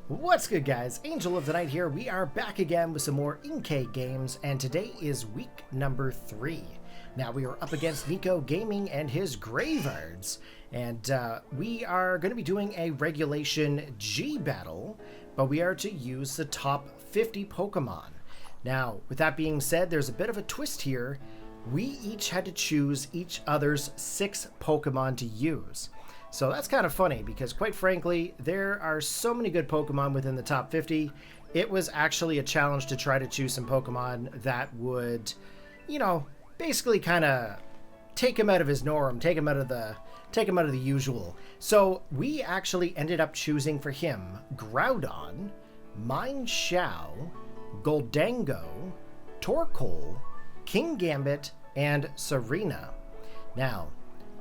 What's good, guys? Angel of the Night here. We are back again with some more Inkay Games, and today is week number 3. Now, we are up against Kneeckoh Gaming and his Greavards, and we are going to be doing a Regulation G battle, but we are to use the top 50 Pokemon. Now, with that being said, there's a bit of a twist here. We each had to choose each other's 6 Pokemon to use. So that's kind of funny because, quite frankly, there are so many good Pokemon within the top 50. It was actually a challenge to try to choose some Pokemon that would, you know, basically kind of take him out of his norm, take him out of the usual. So we actually ended up choosing for him Groudon, Mienshao, Goldango, Torkoal, Kingambit, and Serena. Now,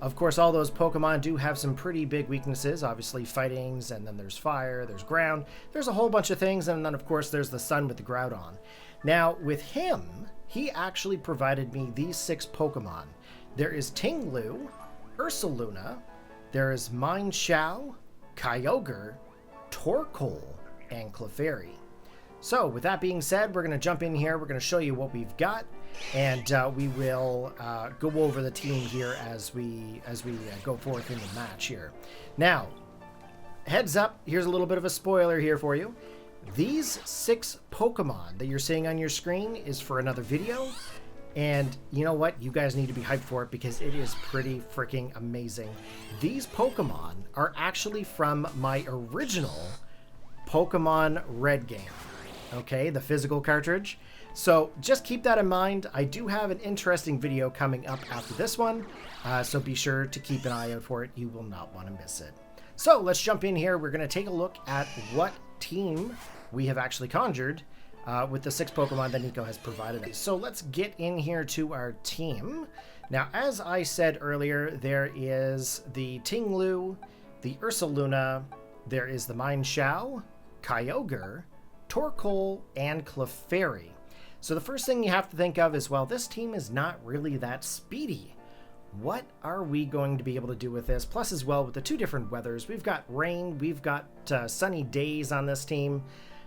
of course, all those Pokemon do have some pretty big weaknesses. Obviously, fightings, and then there's fire, there's ground. There's a whole bunch of things, and then, of course, there's the sun with the Groudon. Now, with him, he actually provided me these 6 Pokemon. There is Ting-lu, Ursaluna, there is Mienshao, Kyogre, Torkoal, and Clefairy. So, with that being said, we're going to jump in here. We're going to show you what we've got, and we will go over the team here as we go forth in the match here. Now, heads up, here's a little bit of a spoiler here for you. These 6 Pokemon that you're seeing on your screen is for another video, and you know what? You guys need to be hyped for it because it is pretty freaking amazing. These Pokemon are actually from my original Pokemon Red game. Okay, the physical cartridge. So just keep that in mind. I do have an interesting video coming up after this one, so be sure to keep an eye out for it. You will not want to miss it. So let's jump in here. We're going to take a look at what team we have actually conjured with the 6 Pokemon that Kneeckoh has provided us. So let's get in here to our team. Now, as I said earlier, there is the Ting-lu, the Ursaluna, there is the Mienshao, Kyogre, Torkoal, and Clefairy. So the first thing you have to think of is, well, this team is not really that speedy. What are we going to be able to do with this? Plus, as well, with the 2 different weathers, we've got rain, we've got sunny days on this team.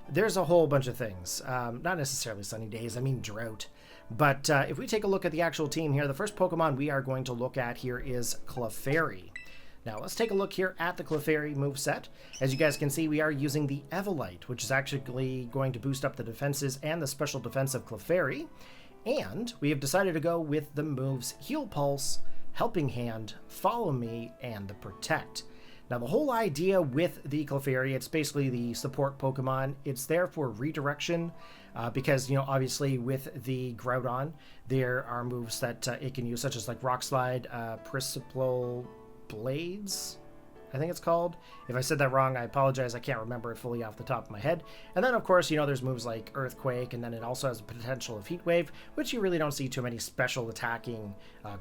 There's a whole bunch of things. Not necessarily sunny days, I mean drought. But if we take a look at the actual team here, the first Pokemon we are going to look at here is Clefairy. Now, let's take a look here at the Clefairy moveset. As you guys can see, we are using the Evolite, which is actually going to boost up the defenses and the special defense of Clefairy. And we have decided to go with the moves Heal Pulse, Helping Hand, Follow Me, and the Protect. Now, the whole idea with the Clefairy, it's basically the support Pokemon. It's there for redirection because, you know, obviously with the Groudon, there are moves that it can use, such as like Rock Slide, Principal Blades, I think it's called. If I said that wrong, I apologize. I can't remember it fully off the top of my head. And then, of course, you know, there's moves like Earthquake, and then it also has the potential of Heat Wave, which you really don't see too many special attacking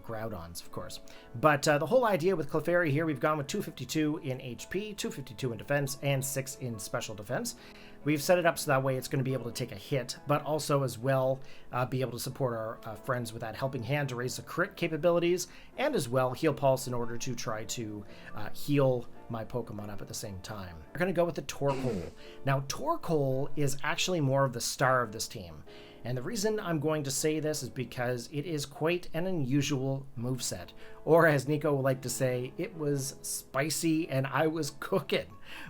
Groudons, of course. But the whole idea with Clefairy here, we've gone with 252 in HP, 252 in defense, and 6 in special defense. We've set it up so that way it's going to be able to take a hit, but also as well be able to support our friends with that Helping Hand to raise the crit capabilities, and as well Heal Pulse in order to try to heal my Pokemon up at the same time. We're going to go with the Torkoal. Now, Torkoal is actually more of the star of this team. And the reason I'm going to say this is because it is quite an unusual moveset. Or as Kneeckoh would like to say, it was spicy and I was cooking.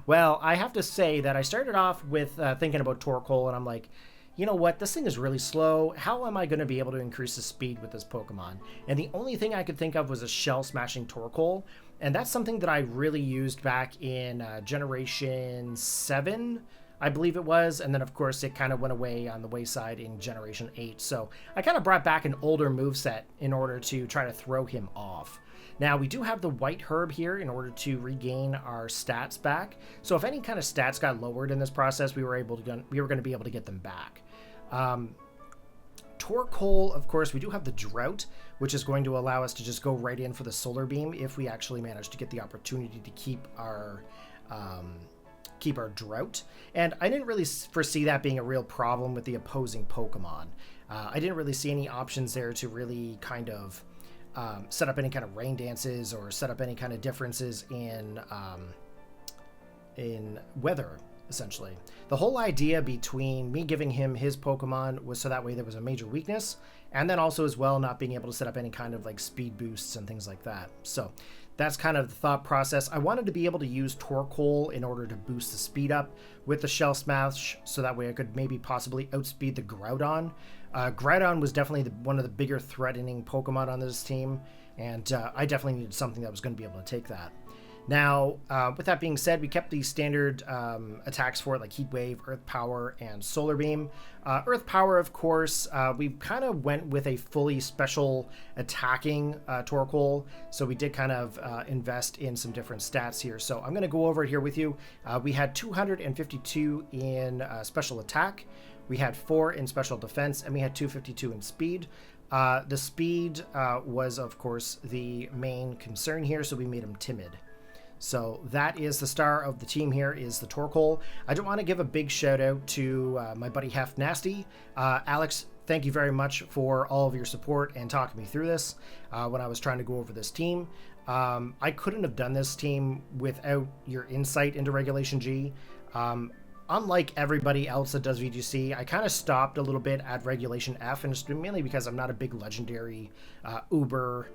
Well, I have to say that I started off with thinking about Torkoal, and I'm like, you know what, this thing is really slow. How am I going to be able to increase the speed with this Pokemon? And the only thing I could think of was a shell-smashing Torkoal. And that's something that I really used back in Generation 7, I believe it was, and then of course it kind of went away on the wayside in Generation 8. So I kind of brought back an older moveset in order to try to throw him off. Now, we do have the White Herb here in order to regain our stats back. So if any kind of stats got lowered in this process, we were going to be able to get them back. Torkoal, of course, we do have the Drought, which is going to allow us to just go right in for the Solar Beam if we actually manage to get the opportunity to keep our Drought. And I didn't really foresee that being a real problem with the opposing Pokemon. I didn't really see any options there to really kind of set up any kind of rain dances or set up any kind of differences in weather essentially. The whole idea between me giving him his Pokemon was so that way there was a major weakness, and then also as well not being able to set up any kind of like speed boosts and things like that. So that's kind of the thought process. I wanted to be able to use Torkoal in order to boost the speed up with the Shell Smash, so that way I could maybe possibly outspeed the Groudon. Groudon was definitely one of the bigger threatening Pokemon on this team, and I definitely needed something that was going to be able to take that. Now, with that being said, we kept the standard attacks for it, like Heat Wave, Earth Power, and Solar Beam. Earth Power, of course, we kind of went with a fully special attacking Torkoal, so we did kind of invest in some different stats here. So I'm going to go over it here with you. We had 252 in special attack, we had 4 in special defense, and we had 252 in speed. The speed was, of course, the main concern here, so we made him timid. So that is the star of the team here, is the Torkoal. I do want to give a big shout out to my buddy Hef Nasty. Alex, thank you very much for all of your support and talking me through this when I was trying to go over this team. I couldn't have done this team without your insight into Regulation G. Unlike everybody else that does VGC, I kind of stopped a little bit at Regulation F, and it's mainly because I'm not a big legendary Uber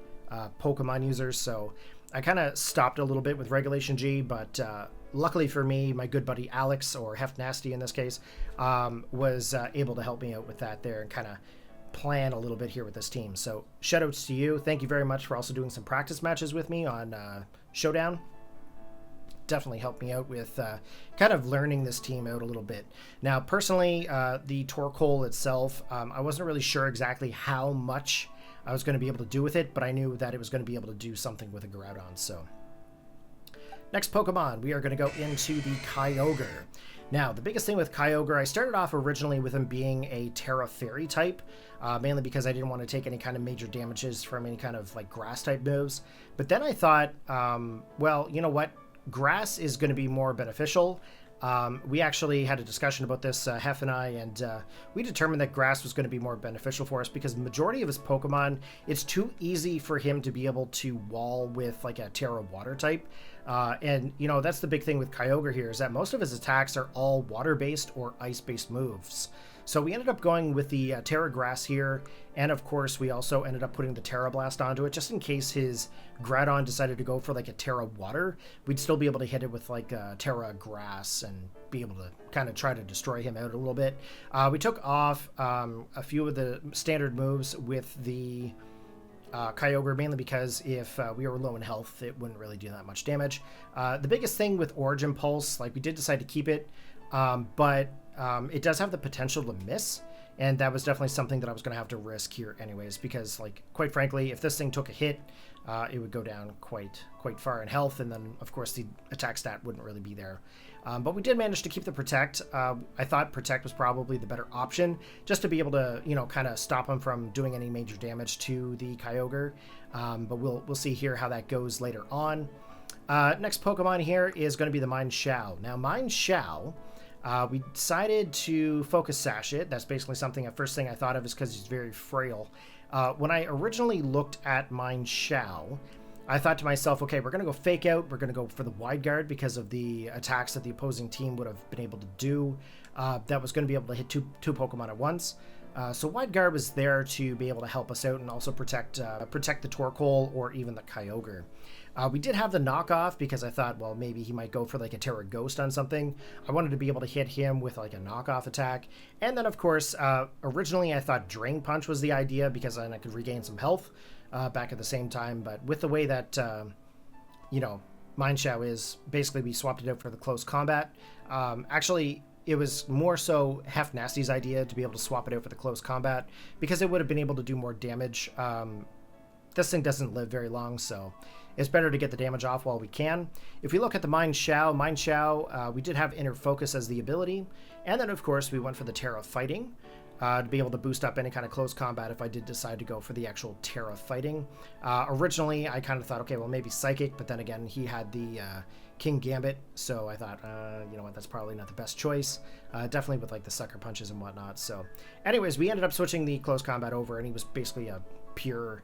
Pokemon user, so I kind of stopped a little bit with Regulation G, but luckily for me, my good buddy Alex, or Hef Nasty in this case, was able to help me out with that there and kind of plan a little bit here with this team. So shoutouts to you. Thank you very much for also doing some practice matches with me on Showdown. Definitely helped me out with kind of learning this team out a little bit. Now, personally, the Torkoal itself, I wasn't really sure exactly how much I was going to be able to do with it, but I knew that it was going to be able to do something with a Groudon. So next Pokemon, we are going to go into the Kyogre. Now, the biggest thing with Kyogre, I started off originally with him being a Terra Fairy type, mainly because I didn't want to take any kind of major damages from any kind of like grass type moves. But then I thought, well, you know what? Grass is going to be more beneficial. We actually had a discussion about this, Hef and I, and we determined that grass was going to be more beneficial for us because the majority of his Pokemon, it's too easy for him to be able to wall with like a Terra Water type. And, you know, that's the big thing with Kyogre here, is that most of his attacks are all water-based or ice-based moves. So we ended up going with the Terra Grass here, and of course we also ended up putting the Terra Blast onto it, just in case his Groudon decided to go for like a Terra Water, we'd still be able to hit it with like a Terra Grass and be able to kind of try to destroy him out a little bit. We took off a few of the standard moves with the Kyogre, mainly because if we were low in health, it wouldn't really do that much damage. The biggest thing with Origin Pulse, like we did decide to keep it, but it does have the potential to miss, and that was definitely something that I was going to have to risk here anyways, because like quite frankly, if this thing took a hit, it would go down quite far in health, and then of course the attack stat wouldn't really be there. But we did manage to keep the Protect. I thought Protect was probably the better option, just to be able to, you know, kind of stop him from doing any major damage to the Kyogre. But we'll see here how that goes later on. Next Pokemon here is going to be the Mine Shao. Now, Mine Shao, we decided to Focus Sash it. That's basically something, the first thing I thought of is because he's very frail. When I originally looked at Mine Shao, I thought to myself, okay, we're going to go Fake Out. We're going to go for the Wide Guard because of the attacks that the opposing team would have been able to do. That was going to be able to hit two Pokemon at once. So Wide Guard was there to be able to help us out and also protect the Torkoal or even the Kyogre. We did have the knockoff because I thought, well, maybe he might go for like a Terra Ghost on something. I wanted to be able to hit him with like a knockoff attack. And then, of course, originally I thought Drain Punch was the idea because then I could regain some health back at the same time. But with the way that, you know, Mine Shao is, basically we swapped it out for the close combat. Actually, it was more so Hef Nasty's idea to be able to swap it out for the close combat because it would have been able to do more damage. This thing doesn't live very long, so it's better to get the damage off while we can. If we look at the Mine Shao, we did have Inner Focus as the ability, and then of course we went for the Terra Fighting to be able to boost up any kind of close combat if I did decide to go for the actual Terra Fighting. Originally I kind of thought, okay, well maybe Psychic, but then again he had the King Gambit, so I thought, you know what, that's probably not the best choice. Definitely with like the Sucker Punches and whatnot. So anyways, we ended up switching the close combat over, and he was basically a pure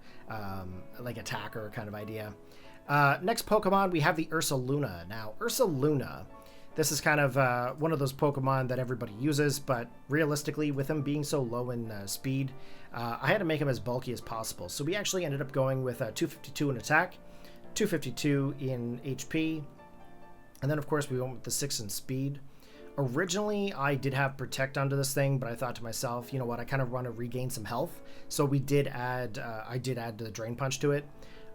like attacker kind of idea. Next Pokemon, we have the Ursaluna. Now, Ursaluna, This is kind of one of those Pokemon that everybody uses, but realistically, with him being so low in speed, I had to make him as bulky as possible. So we actually ended up going with 252 in attack, 252 in HP, and then of course we went with the 6 in speed. Originally, I did have Protect onto this thing, but I thought to myself, you know what, I kind of want to regain some health. So we did add, I did add the Drain Punch to it.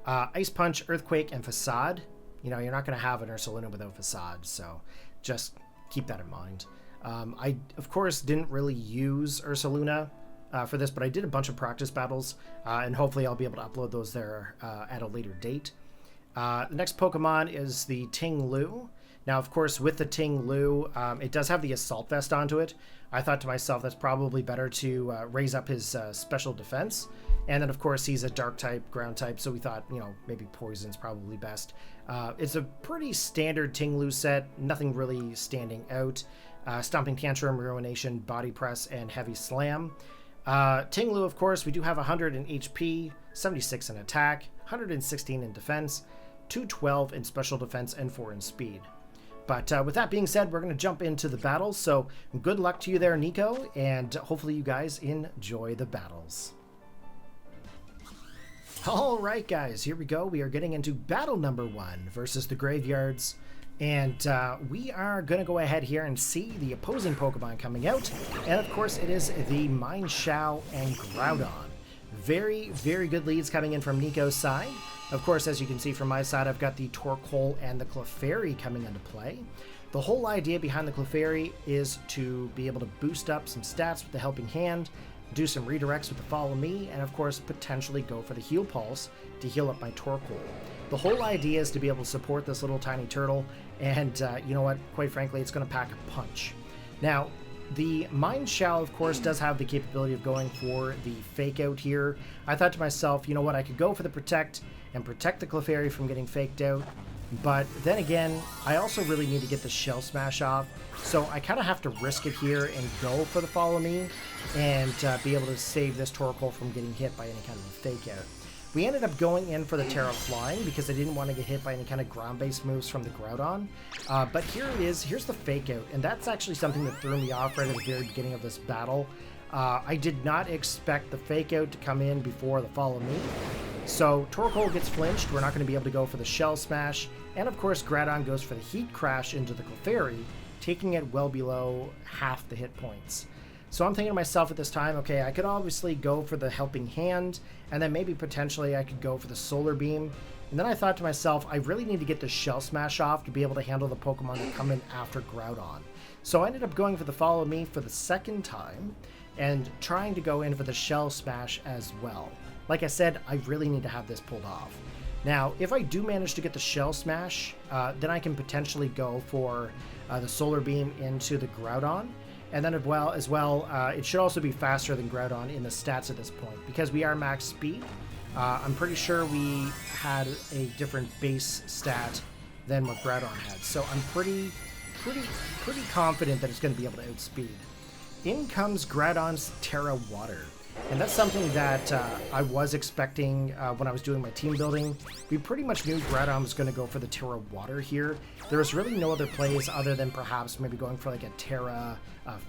Ice Punch, Earthquake, and Facade. You know, you're not going to have an Ursaluna without Facade, so just keep that in mind. I, of course, didn't really use Ursaluna for this, but I did a bunch of practice battles, and hopefully I'll be able to upload those there at a later date. The next Pokemon is the Ting-lu. Now, of course, with the Ting-lu, it does have the Assault Vest onto it. I thought to myself that's probably better to raise up his special defense. And then, of course, he's a Dark type, Ground type, so we thought, you know, maybe Poison's probably best. It's a pretty standard Ting-lu set, nothing really standing out. Stomping Tantrum, Ruination, Body Press, and Heavy Slam. Ting-lu, of course, we do have 100 in HP, 76 in attack, 116 in defense, 212 in special defense, and 4 in speed. But with that being said, we're going to jump into the battles. So good luck to you there, Kneeckoh, and hopefully you guys enjoy the battles. All right, guys, here we go. We are getting into battle number 1 versus the Greavards. And we are going to go ahead here and see the opposing Pokemon coming out. And of course, it is the Mienshao and Groudon. Very, very good leads coming in from Kneeckoh's side. Of course, as you can see from my side, I've got the Torkoal and the Clefairy coming into play. The whole idea behind the Clefairy is to be able to boost up some stats with the Helping Hand, do some redirects with the Follow Me, and of course, potentially go for the Heal Pulse to heal up my Torkoal. The whole idea is to be able to support this little tiny turtle, and you know what, quite frankly, it's going to pack a punch. Now, the Mienshao, of course, does have the capability of going for the Fake Out here. I thought to myself, you know what, I could go for the Protect and protect the Clefairy from getting faked out, but then again, I also really need to get the Shell Smash off, so I kind of have to risk it here and go for the Follow Me and be able to save this Torkoal from getting hit by any kind of a Fake Out. We ended up going in for the Terra Flying because I didn't want to get hit by any kind of ground-based moves from the Groudon. But here it is. Here's the Fake Out, and that's actually something that threw me off right at the very beginning of this battle. I did not expect the Fake Out to come in before the Follow Me. So Torkoal gets flinched. We're not going to be able to go for the Shell Smash. And of course, Groudon goes for the Heat Crash into the Clefairy, taking it well below half the hit points. So I'm thinking to myself at this time, okay, I could obviously go for the Helping Hand, and then maybe potentially I could go for the Solar Beam. And then I thought to myself, I really need to get the Shell Smash off to be able to handle the Pokemon that come in after Groudon. So I ended up going for the Follow Me for the second time, and trying to go in for the Shell Smash as well. Like I said, I really need to have this pulled off. Now, if I do manage to get the Shell Smash, then I can potentially go for the Solar Beam into the Groudon. And then as well, it should also be faster than Groudon in the stats at this point, because we are max speed. I'm pretty sure we had a different base stat than what Groudon had, so I'm pretty confident that it's going to be able to outspeed. In comes Groudon's Terra Water. And that's something that I was expecting when I was doing my team building. We pretty much knew Groudon was going to go for the Terra Water here. There was really no other plays other than perhaps maybe going for like a Terra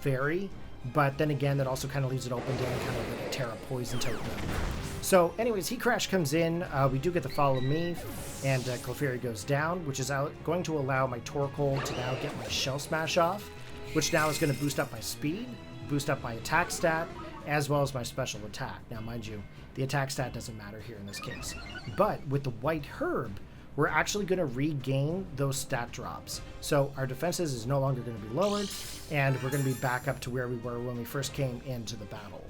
Fairy. But then again, that also kind of leaves it open to kind of like a Terra Poison type move. So anyways, Heat Crash comes in. We do get the Follow Me, and Clefairy goes down, which is going to allow my Torkoal to now get my Shell Smash off, which now is going to boost up my speed, boost up my attack stat, as well as my special attack. Now, mind you, the attack stat doesn't matter here in this case. But with the White Herb, we're actually going to regain those stat drops. So our defenses is no longer going to be lowered, and we're going to be back up to where we were when we first came into the battle.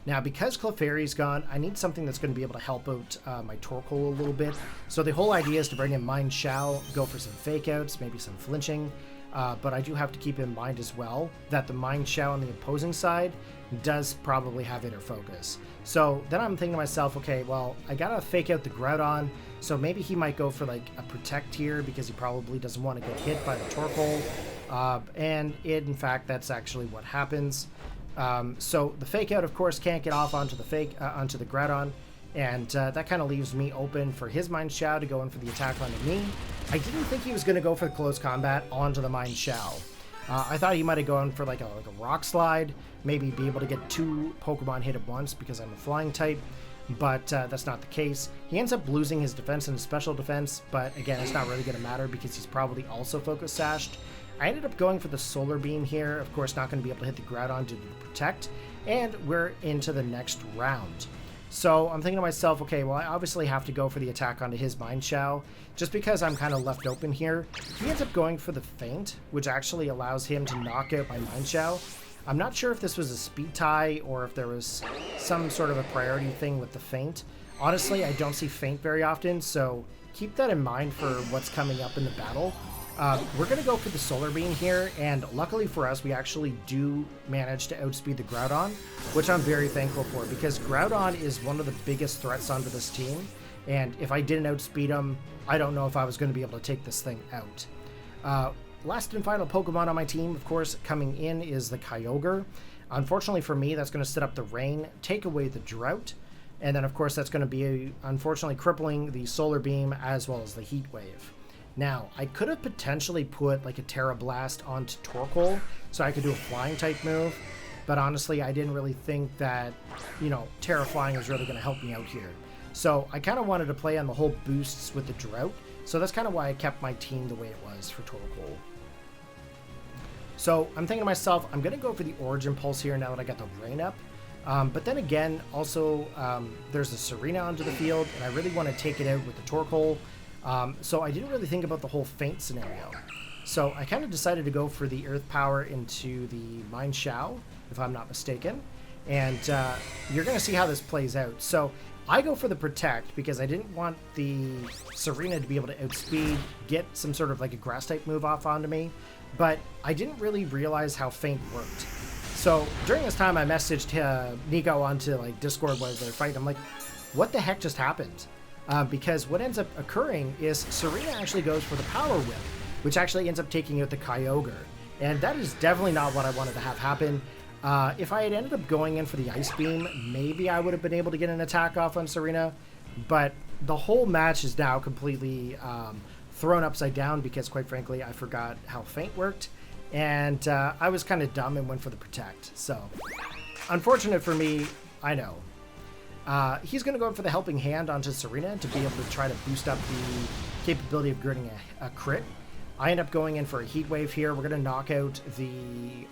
Now, because Clefairy's gone, I need something that's going to be able to help out my Torkoal a little bit. So the whole idea is to bring in Mienshao, go for some Fake Outs, maybe some flinching. But I do have to keep in mind as well that the Mienshao on the opposing side does probably have Inner Focus. So then I'm thinking to myself, okay, well, I gotta Fake Out the Groudon, so maybe he might go for like a Protect here because he probably doesn't want to get hit by the Torkoal. And in fact, that's actually what happens. So the Fake Out, of course, can't get off onto the onto the Groudon, and that kind of leaves me open for his Mienshao to go in for the attack onto me. I didn't think he was going to go for the close combat onto the Mine Shell. I thought he might have gone for like a rock slide, maybe be able to get 2 Pokemon hit at once because I'm a flying type, but that's not the case. He ends up losing his defense and his special defense, but again, it's not really going to matter because he's probably also focus sashed. I ended up going for the Solar Beam here, of course not going to be able to hit the Groudon due to the Protect, and we're into the next round. So I'm thinking to myself, okay, well, I obviously have to go for the attack onto his Mine Shell, just because I'm kind of left open here. He ends up going for the Feint, which actually allows him to knock out my Mine Shell. I'm not sure if this was a speed tie or if there was some sort of a priority thing with the Feint. Honestly, I don't see Feint very often, so keep that in mind for what's coming up in the battle. We're going to go for the Solar Beam here, and luckily for us, we actually do manage to outspeed the Groudon, which I'm very thankful for, because Groudon is one of the biggest threats onto this team, and if I didn't outspeed him, I don't know if I was going to be able to take this thing out. Last and final Pokemon on my team, of course, coming in is the Kyogre. Unfortunately for me, that's going to set up the Rain, take away the Drought, and then of course that's going to be, unfortunately, crippling the Solar Beam as well as the Heat Wave. Now, I could have potentially put like a Terra Blast onto Torkoal so I could do a flying type move, but honestly, I didn't really think that, you know, Terra Flying was really going to help me out here. So I kind of wanted to play on the whole boosts with the Drought, so that's kind of why I kept my team the way it was for Torkoal. So I'm thinking to myself, I'm going to go for the Origin Pulse here now that I got the Rain up. But then again, also, there's the Serena onto the field, and I really want to take it out with the Torkoal. So I didn't really think about the whole Feint scenario. So I kind of decided to go for the Earth Power into the Mine Shell, if I'm not mistaken. And you're going to see how this plays out. So I go for the Protect because I didn't want the Serena to be able to outspeed, get some sort of like a Grass type move off onto me. But I didn't really realize how Feint worked. So during this time, I messaged Kneeckoh onto like Discord while they're fighting. I'm like, what the heck just happened? Because what ends up occurring is Serena actually goes for the Power Whip, which actually ends up taking out the Kyogre. And that is definitely not what I wanted to have happen. If I had ended up going in for the Ice Beam, maybe I would have been able to get an attack off on Serena. But the whole match is now completely thrown upside down because, quite frankly, I forgot how Feint worked. And I was kind of dumb and went for the Protect. So, unfortunate for me, I know. He's going to go for the Helping Hand onto Serena to be able to try to boost up the capability of getting a crit. I end up going in for a Heat Wave here. We're going to knock out the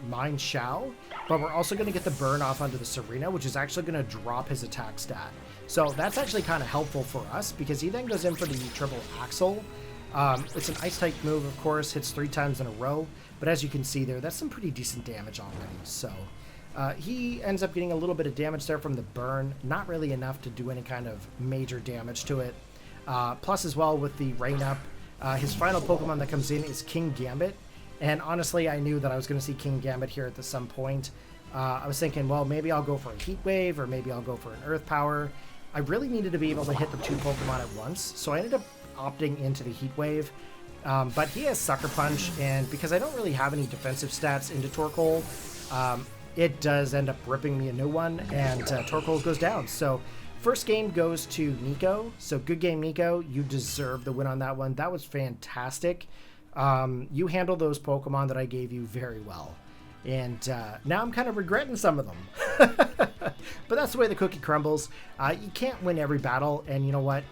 Mine Shell, but we're also going to get the burn off onto the Serena, which is actually going to drop his attack stat. So that's actually kind of helpful for us because he then goes in for the Triple Axle. It's an Ice-type move, of course, hits 3 times in a row, but as you can see there, that's some pretty decent damage already. So he ends up getting a little bit of damage there from the burn, not really enough to do any kind of major damage to it. Plus as well with the Rain Up, his final Pokemon that comes in is King Gambit, and honestly I knew that I was going to see King Gambit here at some point. I was thinking, well, maybe I'll go for a Heat Wave, or maybe I'll go for an Earth Power. I really needed to be able to hit the 2 Pokemon at once, so I ended up opting into the Heat Wave. But he has Sucker Punch, and because I don't really have any defensive stats into Torkoal, it does end up ripping me a new one, and Torkoal goes down. So first game goes to Kneeckoh. So good game, Kneeckoh. You deserve the win on that one. That was fantastic. You handled those Pokemon that I gave you very well. And now I'm kind of regretting some of them. But that's the way the cookie crumbles. You can't win every battle, and you know what?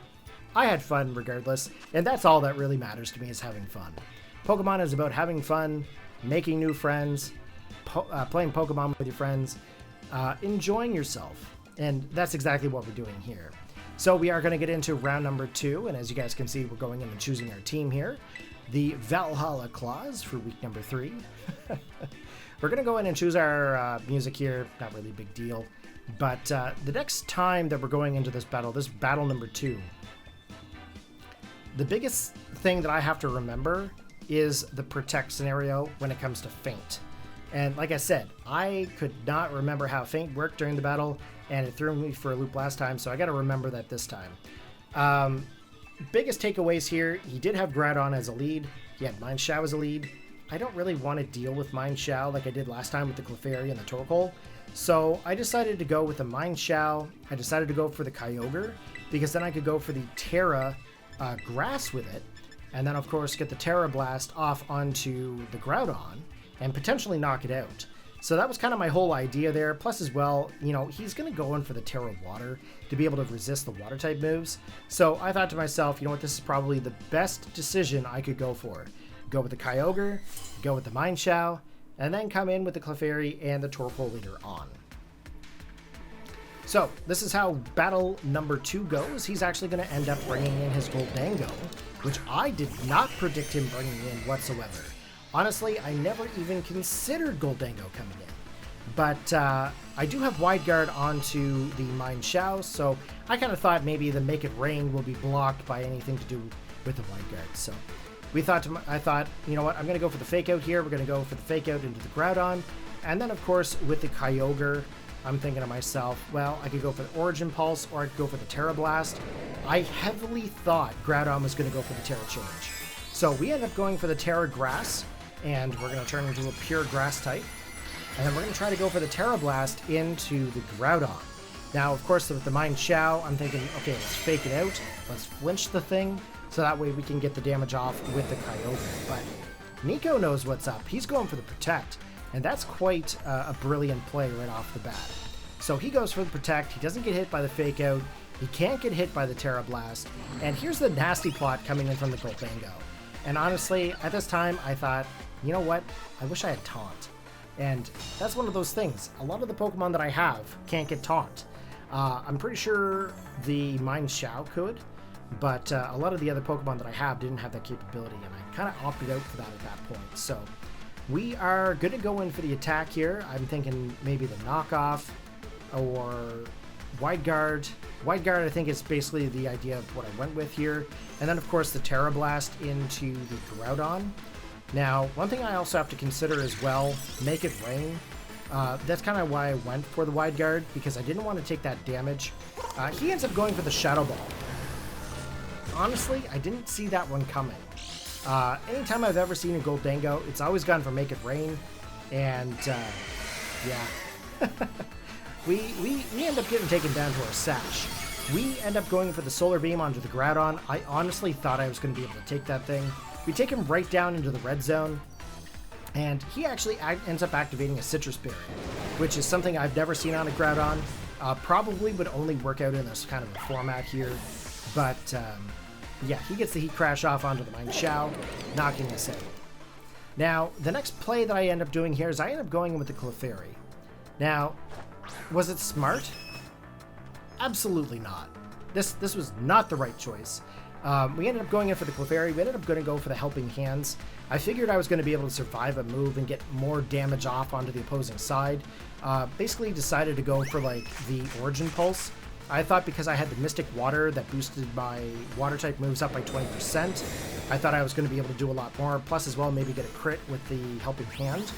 I had fun regardless, and that's all that really matters to me, is having fun. Pokemon is about having fun, making new friends, playing Pokemon with your friends, enjoying yourself, and that's exactly what we're doing here. So we are going to get into round number 2, and as you guys can see, we're going in and choosing our team here. The Valhalla Claws for week number 3. We're going to go in and choose our music here, not really a big deal, but the next time that we're going into this battle number 2, the biggest thing that I have to remember is the Protect scenario when it comes to Feint. And like I said, I could not remember how Feint worked during the battle, and it threw me for a loop last time, so I got to remember that this time. Biggest takeaways here, he did have Groudon as a lead, he had Mine Shell as a lead. I don't really want to deal with Mine Shell like I did last time with the Clefairy and the Torkoal, so I decided to go with the Mine Shell. I decided to go for the Kyogre, because then I could go for the Terra Grass with it, and then of course get the Terra Blast off onto the Groudon and potentially knock it out. So that was kind of my whole idea there. Plus as well, you know, he's going to go in for the Terra Water to be able to resist the water type moves. So I thought to myself, you know what, this is probably the best decision I could go for. Go with the Kyogre, go with the Mineshaw, and then come in with the Clefairy and the Torkoal later on. So this is how battle number 2 goes. He's actually going to end up bringing in his Goldango, which I did not predict him bringing in whatsoever. Honestly, I never even considered Goldango coming in. But I do have Wide Guard onto the Mineshaw, so I kind of thought maybe the Make It Rain will be blocked by anything to do with the Wide Guard. So I thought, you know what, I'm going to go for the Fake Out here. We're going to go for the Fake Out into the Groudon. And then, of course, with the Kyogre, I'm thinking to myself, well, I could go for the Origin Pulse or I could go for the Terra Blast. I heavily thought Groudon was going to go for the Terra Change. So we end up going for the Terra Grass, and we're going to turn into a pure grass type. And then we're going to try to go for the Terra Blast into the Groudon. Now, of course, with the Mineshaw, I'm thinking, okay, let's fake it out. Let's flinch the thing, so that way we can get the damage off with the Kyogre. But Kneeckoh knows what's up. He's going for the Protect, and that's quite a brilliant play right off the bat. So he goes for the Protect. He doesn't get hit by the Fake Out. He can't get hit by the Terra Blast. And here's the nasty plot coming in from the Goldango. And honestly, at this time, I thought, you know what? I wish I had Taunt. And that's one of those things. A lot of the Pokemon that I have can't get Taunt. I'm pretty sure the Mineshaw could, but a lot of the other Pokemon that I have didn't have that capability, and I kind of opted out for that at that point. So we are going to go in for the attack here. I'm thinking maybe the Knockoff or Wide Guard. Wide Guard, I think, is basically the idea of what I went with here. And then, of course, the Terra Blast into the Groudon. Now, one thing I also have to consider as well, Make It Rain. That's kind of why I went for the Wide Guard, because I didn't want to take that damage. He ends up going for the Shadow Ball. Honestly, I didn't see that one coming. Anytime I've ever seen a Goldango, it's always gone for Make It Rain. And, yeah. we end up getting taken down to our Sash. We end up going for the Solar Beam onto the Groudon. I honestly thought I was going to be able to take that thing. We take him right down into the red zone, and he actually ends up activating a Citrus Berry, which is something I've never seen on a Groudon. Probably would only work out in this kind of a format here, but yeah, he gets the Heat Crash off onto the Mineshaw, knocking us out. Now, the next play that I end up doing here is I end up going with the Clefairy. Now, was it smart? Absolutely not. This was not the right choice. We ended up going in for the Clefairy. We ended up going to go for the Helping Hands. I figured I was going to be able to survive a move and get more damage off onto the opposing side. Basically decided to go for like the Origin Pulse. I thought because I had the Mystic Water that boosted my water type moves up by 20%, I thought I was going to be able to do a lot more. Plus as well, maybe get a crit with the Helping Hand.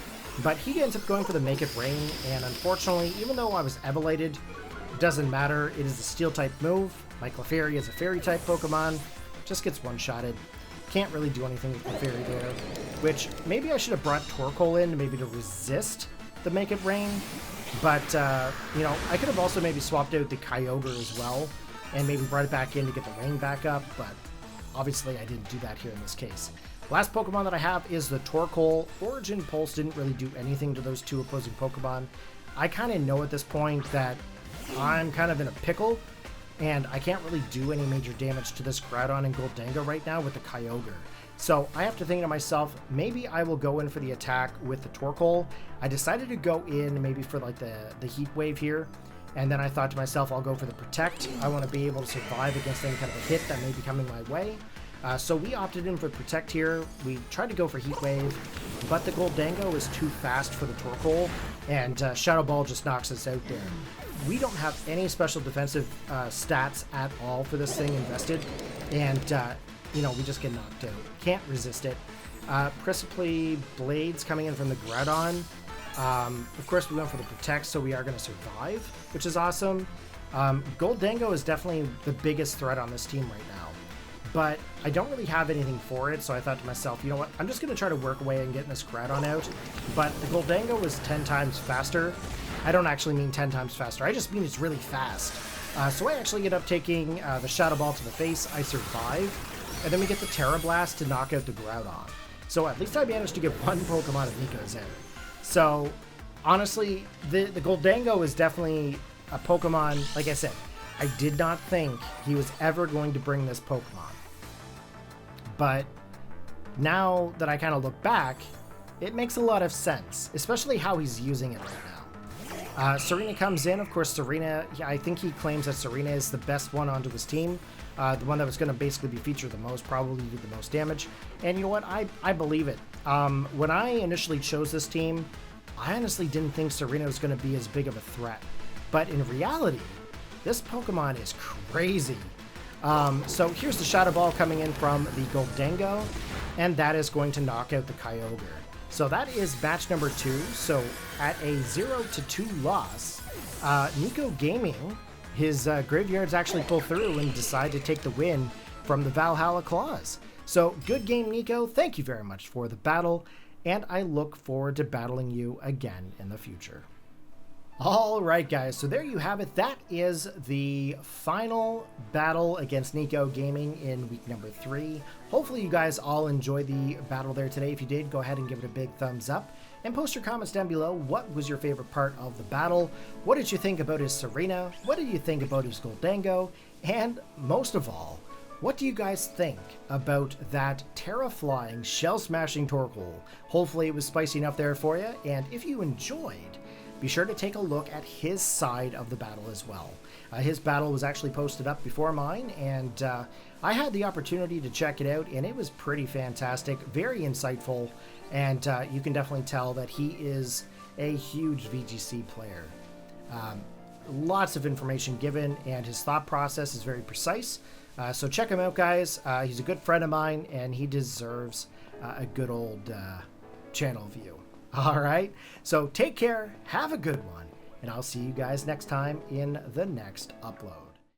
But he ends up going for the Make It Rain, and unfortunately, even though I was Evilated, doesn't matter. It is a Steel type move. My Clefairy is a Fairy type Pokemon. Just gets one-shotted. Can't really do anything with Clefairy there. Which, maybe I should have brought Torkoal in maybe to resist the Make It Rain. But, you know, I could have also maybe swapped out the Kyogre as well, and maybe brought it back in to get the rain back up, but obviously I didn't do that here in this case. Last Pokemon that I have is the Torkoal. Origin Pulse didn't really do anything to those two opposing Pokemon. I kind of know at this point that I'm kind of in a pickle, and I can't really do any major damage to this Groudon and Goldango right now with the Kyogre. So I have to think to myself, maybe I will go in for the attack with the Torkoal. I decided to go in maybe for like the Heat Wave here, and then I thought to myself, I'll go for the Protect. I want to be able to survive against any kind of a hit that may be coming my way. So we opted in for Protect here. We tried to go for Heat Wave, but the Goldango is too fast for the Torkoal, and Shadow Ball just knocks us out there. We don't have any special defensive stats at all for this thing invested, and you know, we just get knocked out. Can't resist it. Principally Blades coming in from the Groudon. Of course, we went for the Protect, so we are going to survive, which is awesome. Goldango is definitely the biggest threat on this team right now, but I don't really have anything for it, so I thought to myself, you know what, I'm just going to try to work away and getting this Groudon out. But the Goldango was 10 times faster. I don't actually mean 10 times faster, I just mean it's really fast. So I actually ended up taking the Shadow Ball to the face. I survive. and then we get the Terra Blast to knock out the Groudon. So at least I managed to get one Pokemon of Nico's in. So honestly, the Goldango is definitely a Pokemon. Like I said, I did not think he was ever going to bring this Pokemon. But now that I kind of look back, it makes a lot of sense, especially how he's using it right now. Serena comes in. Of course, Serena, I think he claims that Serena is the best one onto his team. The one that was going to basically be featured the most, probably do the most damage. And you know what? I believe it. When I initially chose this team, I honestly didn't think Serena was going to be as big of a threat. But in reality, this Pokemon is crazy. So here's the Shadow Ball coming in from the Goldango, and that is going to knock out the Kyogre. So that is match number 2. So at a 0-2 loss, Kneeckoh Gaming, his Greavards actually pull through and decide to take the win from the Valhalla Claws. So good game, Kneeckoh. Thank you very much for the battle, and I look forward to battling you again in the future. All right, guys, so there you have it. That is the final battle against Kneeckoh Gaming in week number 3. Hopefully you guys all enjoyed the battle there today. If you did, go ahead and give it a big thumbs up and post your comments down below. What was your favorite part of the battle? What did you think about his Serena? What did you think about his Goldango? And most of all, what do you guys think about that Terra-flying, shell-smashing Torkoal? Hopefully it was spicy enough there for you, and if you enjoyed, be sure to take a look at his side of the battle as well. His battle was actually posted up before mine, and I had the opportunity to check it out, and it was pretty fantastic, very insightful, and you can definitely tell that he is a huge VGC player. Lots of information given, and his thought process is very precise. So check him out, guys. He's a good friend of mine, and he deserves a good old channel view. All right, so take care, have a good one, and I'll see you guys next time in the next upload.